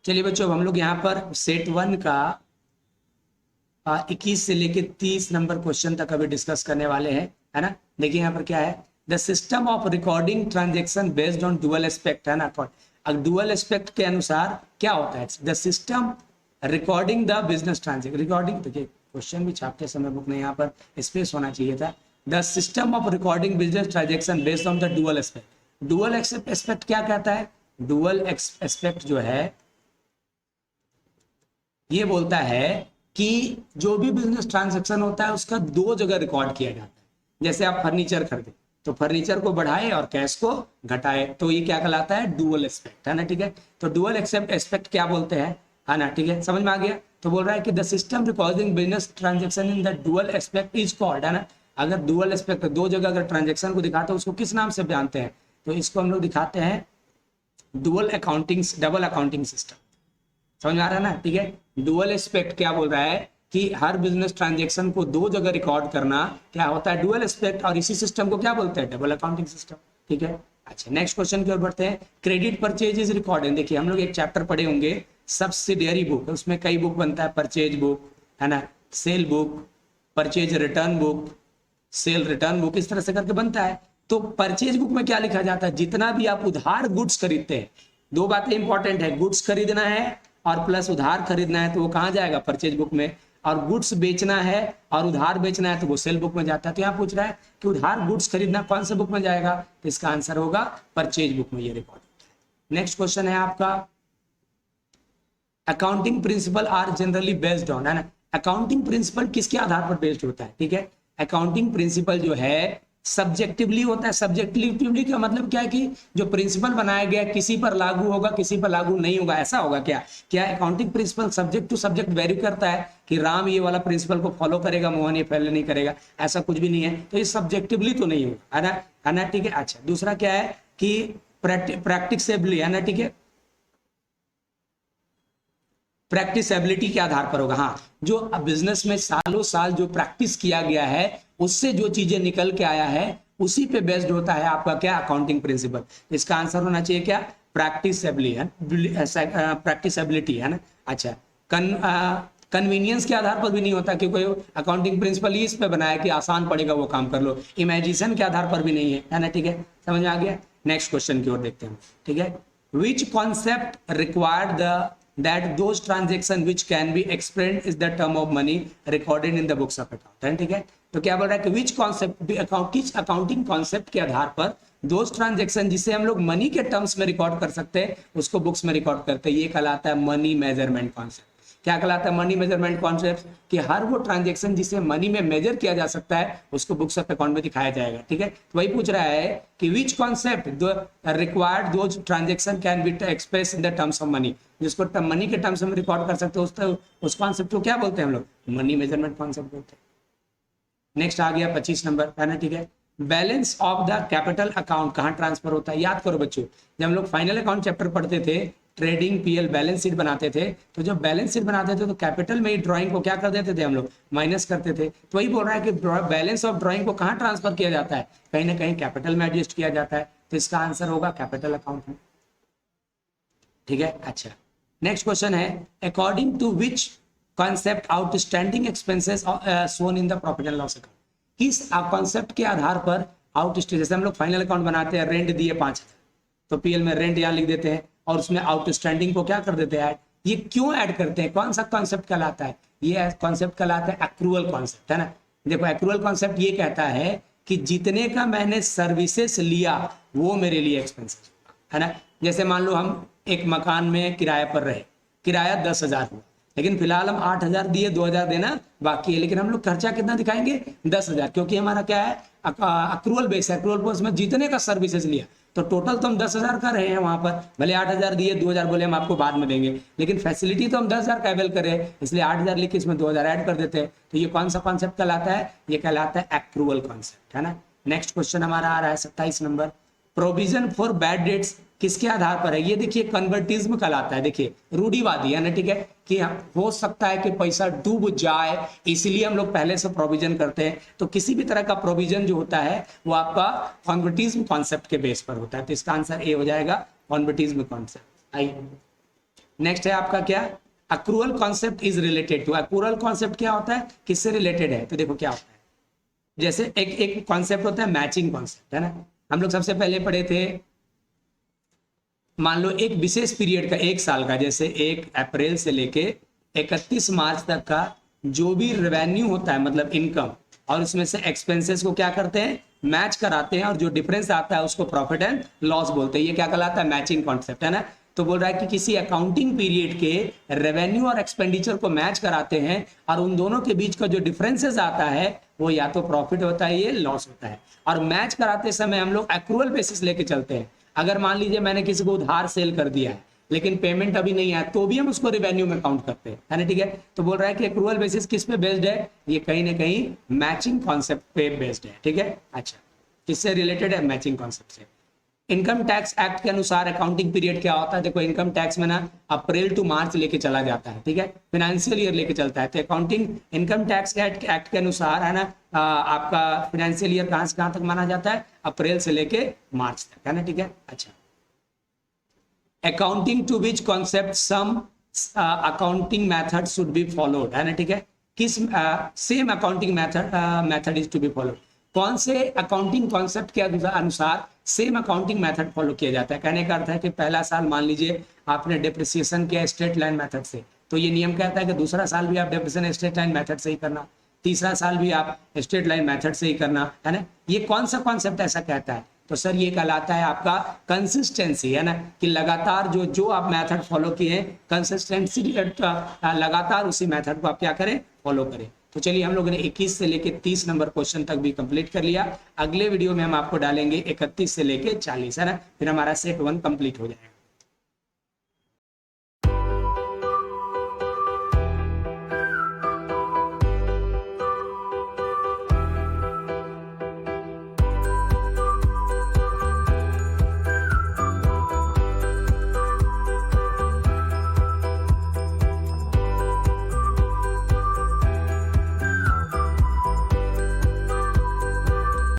चलिए बच्चों, हम लोग यहाँ पर सेट 1 का 21 से लेके 30 नंबर क्वेश्चन तक अभी डिस्कस करने वाले हैं, है ना। देखिए यहाँ पर क्या है, the system of recording transaction based on dual aspect, है ना। अब डुअल एस्पेक्ट के अनुसार क्या होता है, the system recording the business transaction, recording, देखिए क्वेश्चन भी छापते समय बुक में यहाँ पर स्पेस होना चाहिए था। The system of recording business transaction based on the dual aspect. Dual aspect क्या कहता है, डुअल एस्पेक्ट जो है ये बोलता है कि जो भी बिजनेस ट्रांजैक्शन होता है उसका दो जगह रिकॉर्ड किया जाता है। जैसे आप फर्नीचर खरीदे तो फर्नीचर को बढ़ाए और कैश को घटाए, तो ये क्या कहलाता है, डुअल एस्पेक्ट, है ना। ठीक है, तो डुअल एस्पेक्ट क्या बोलते हैं, है ना। ठीक है, समझ में आ गया। तो बोल रहा है कि the system recording business transaction in the dual aspect is called, है ना। अगर डुअल एस्पेक्ट दो जगह अगर ट्रांजेक्शन को दिखाते हैं उसको किस नाम से जानते हैं, तो इसको हम लोग दिखाते हैं डबल अकाउंटिंग सिस्टम। समझ में आ रहा है ना। ठीक है, डुअल एस्पेक्ट क्या बोल रहा है कि हर बिजनेस ट्रांजैक्शन को दो जगह रिकॉर्ड करना क्या होता है, डुअल एस्पेक्ट, और इसी सिस्टम को क्या बोलते हैं, डबल अकाउंटिंग सिस्टम। ठीक है, अच्छा नेक्स्ट क्वेश्चन की ओर बढ़ते हैं। Credit purchase is recorded. देखिए हम लोग एक चैप्टर पढ़े होंगे सब्सिडियरी बुक, उसमें कई बुक बनता है, परचेज बुक, है ना, cell book, purchase return book, cell return book, इस तरह से करके बनता है। तो परचेज बुक में क्या लिखा जाता है, जितना भी आप उधार गुड्स खरीदते हैं, दो बातें इंपॉर्टेंट है, गुड्स खरीदना है और प्लस उधार खरीदना है तो वो कहाँ जाएगा, परचेज बुक में, और गुड्स बेचना है और उधार बेचना है तो वो सेल बुक में जाता है। तो यहाँ पूछ रहा है कि उधार गुड्स खरीदना कौन से बुक में जाएगा, तो इसका आंसर होगा परचेज बुक में, ये रिकॉर्ड। नेक्स्ट क्वेश्चन है आपका, accounting principle are generally based on, है ना। अकाउंटिंग प्रिंसिपल किसके आधार पर बेस्ड होता है, ठीक है। अकाउंटिंग प्रिंसिपल जो है सब्जेक्टिवली होता है। सब्जेक्टिवली का मतलब क्या है कि जो प्रिंसिपल बनाया गया किसी पर लागू होगा किसी पर लागू नहीं होगा, ऐसा होगा क्या, क्या accounting principle subject to subject vary करता है कि राम ये वाला प्रिंसिपल को फॉलो करेगा, मोहन ये फॉलो नहीं करेगा, ऐसा कुछ भी नहीं है। तो ये सब्जेक्टिवली तो नहीं होगा, है ना। ठीक है, अच्छा दूसरा क्या है कि प्रैक्टिसेबली, है ना। ठीक है, प्रैक्टिसबिलिटी के आधार पर होगा। हाँ, जो बिजनेस में सालों साल जो प्रैक्टिस किया गया है उससे जो चीजें निकल के आया है उसी पे बेस्ड होता है आपका क्या, अकाउंटिंग प्रिंसिपल। इसका आंसर होना चाहिए क्या, प्रैक्टिसबिलिटी, है ना। अच्छा, कन्वीनियंस के आधार पर भी नहीं होता कि कोई अकाउंटिंग प्रिंसिपल इस पे बनाया कि आसान पड़ेगा वो काम कर लो, इमेजिनेशन के आधार पर भी नहीं है ना। ठीक है, समझ में आ गया। नेक्स्ट क्वेश्चन की ओर देखते हैं। ठीक है, विच concept required that those transaction which can be explained is the term of money recorded in the books of account, ठीक है। तो क्या बोल रहा है कि which concept किस अकाउंटिंग कॉन्सेप्ट के आधार पर those transaction जिसे हम लोग मनी के टर्म्स में रिकॉर्ड कर सकते हैं उसको बुक्स में रिकॉर्ड करते हैं, ये कहलाता है मनी मेजरमेंट कॉन्सेप्ट। क्या कहलाता है, मनी मेजरमेंट कॉन्सेप्ट, कि हर वो ट्रांजैक्शन जिसे मनी में मेजर किया जा सकता है उसको बुक्स ऑफ अकाउंट में दिखाया जाएगा। ठीक है, तो वही पूछ रहा है कि विच concept required those transaction can be express in the terms of money, जिसको मनी के टर्म्स में रिकॉर्ड कर सकते हो उस कॉन्सेप्ट को क्या बोलते हैं हम लोग, मनी मेजरमेंट कॉन्सेप्ट बोलते हैं। नेक्स्ट आ गया 25 नंबर, है ना। ठीक है, balance of the capital account कहाँ ट्रांसफर होता है, याद करो बच्चों, जब हम लोग फाइनल अकाउंट चैप्टर पढ़ते थे, ट्रेडिंग पीएल बैलेंस शीट बनाते थे, तो जब बैलेंस शीट बनाते थे तो कैपिटल में ही ड्राइंग को क्या कर देते थे हम लोग, माइनस करते थे। तो वही बोल रहा है कि बैलेंस ऑफ ड्राइंग को कहाँ ट्रांसफर किया जाता है, कहीं ना कहीं कैपिटल में एडजस्ट किया जाता है, तो इसका आंसर होगा कैपिटल अकाउंट में। ठीक है, अच्छा नेक्स्ट क्वेश्चन है, according to which concept outstanding expenses shown in the profit and loss account, किस कॉन्सेप्ट के आधार पर आउटस्टैंडिंग, जैसे हम लोग फाइनल अकाउंट बनाते हैं, रेंट दिए 5,000 तो पीएल में रेंट यहाँ लिख देते हैं और उसमें आउटस्टैंडिंग को क्या कर देते हैं, ऐड। ये क्यों ऐड करते हैं, कौन सा कॉन्सेप्ट कहलाता है, ये कॉन्सेप्ट कहलाता है एक्रूअल कॉन्सेप्ट, है ना। देखो एक्रूअल कॉन्सेप्ट ये कहता है कि जितने का मैंने सर्विसेज लिया वो मेरे लिए एक्सपेंसेस, है ना। जैसे मान लो हम एक मकान में किराए पर रहे, किराया 10,000 हुआ, लेकिन फिलहाल हम 8,000 दिए, 2,000 देना बाकी है, लेकिन हम लोग खर्चा कितना दिखाएंगे, 10,000, क्योंकि हमारा क्या है, अक्रूअल बेस है। अक्रूअल बेस में जितने का सर्विसेज लिया तो टोटल तो हम 10,000 का रहे हैं वहां पर, भले 8,000 दिए, 2,000 बोले हम आपको बाद में देंगे, लेकिन फैसिलिटी तो हम 10,000 का अवेल कर रहे हैं, इसलिए 8,000 लिख के इसमें 2,000 ऐड कर देते हैं। तो ये कौन सा कॉन्सेप्ट कहलाता है, ये कहलाता है एक्रूअल कॉन्सेप्ट, है ना। नेक्स्ट क्वेश्चन हमारा आ रहा है 27 number, provision for bad debts किसके आधार पर है, ये देखिए कन्वर्टिज्म कहलाता है। देखिए रूढ़िवादी है ना, ठीक है, कि हो सकता है कि पैसा डूब जाए इसलिए हम लोग पहले से प्रोविजन करते हैं। तो किसी भी तरह का प्रोविजन जो होता है वो आपका कन्वर्टिज्म कॉन्सेप्ट के बेस पर होता है। तो इसका आंसर ए हो जाएगा, कन्वर्टिज्म कॉन्सेप्ट। आइए नेक्स्ट है आपका क्या, accrual concept is related to. Accrual concept क्या होता है, किससे रिलेटेड है, तो देखो क्या होता है, जैसे एक एक कॉन्सेप्ट होता है मैचिंग कॉन्सेप्ट, है ना। हम लोग सबसे पहले पढ़े थे, मान लो एक विशेष पीरियड का, एक साल का, जैसे 1 अप्रैल से लेके 31 मार्च तक का जो भी रेवेन्यू होता है, मतलब इनकम, और उसमें से एक्सपेंसेस को क्या करते हैं, मैच कराते हैं, और जो डिफरेंस आता है उसको प्रॉफिट एंड लॉस बोलते हैं। ये क्या कहलाता है, मैचिंग कॉन्सेप्ट, है ना। तो बोल रहा है कि किसी अकाउंटिंग पीरियड के रेवेन्यू और एक्सपेंडिचर को मैच कराते हैं, और उन दोनों के बीच का जो डिफरेंसेस आता है वो या तो प्रॉफिट होता है, ये लॉस होता है। और मैच कराते समय हम लोग एक्रूअल बेसिस लेके चलते हैं। अगर मान लीजिए मैंने किसी को उधार सेल कर दिया है लेकिन पेमेंट अभी नहीं आया, तो भी हम उसको रिवेन्यू में काउंट करते हैं, है ना, ठीक है। तो बोल रहा है कि एक्रूअल बेसिस किस पे बेस्ड है, ये कहीं ना कहीं मैचिंग कॉन्सेप्ट पे बेस्ड है, ठीक है। अच्छा, किससे रिलेटेड है, मैचिंग कॉन्सेप्ट से। इनकम टैक्स एक्ट के अनुसार अकाउंटिंग पीरियड क्या होता है, देखो इनकम टैक्स में ना अप्रैल टू मार्च लेके चला जाता है, ठीक है, फाइनेंशियल ईयर लेके चलता है। तो अकाउंटिंग इनकम टैक्स एक्ट के अनुसार, है ना, आपका फाइनेंशियल ईयर कहां से कहां तक माना जाता है, अप्रैल से लेके मार्च तक, है ना, ठीक है। अच्छा, accounting to which concept some accounting method should be followed, है ना, ठीक है। किस same accounting method is to be followed, कौन से अकाउंटिंग कॉन्सेप्ट के अनुसार सेम अकाउंटिंग मेथड फॉलो किया जाता है। कहने का अर्थ है कि पहला साल मान लीजिए आपने डेप्रिसिएशन किया स्ट्रेट लाइन मेथड से, तो ये नियम कहता है कि दूसरा साल भी आप डेप्रिसिएशन स्ट्रेट लाइन मेथड से ही करना, तीसरा साल भी आप स्ट्रेट लाइन मेथड से ही करना, है ना। ये कौन सा कॉन्सेप्ट ऐसा कहता है, तो सर ये कहलाता है आपका कंसिस्टेंसी, है ना, कि लगातार जो आप मेथड फॉलो किए, कंसिस्टेंसी, लगातार उसी मेथड को आप क्या करें, फॉलो करें। तो चलिए हम लोगों ने 21 से लेके 30 नंबर क्वेश्चन तक भी कंप्लीट कर लिया। अगले वीडियो में हम आपको डालेंगे 31 से लेके 40, है ना, फिर हमारा सेट 1 कंप्लीट हो जाएगा।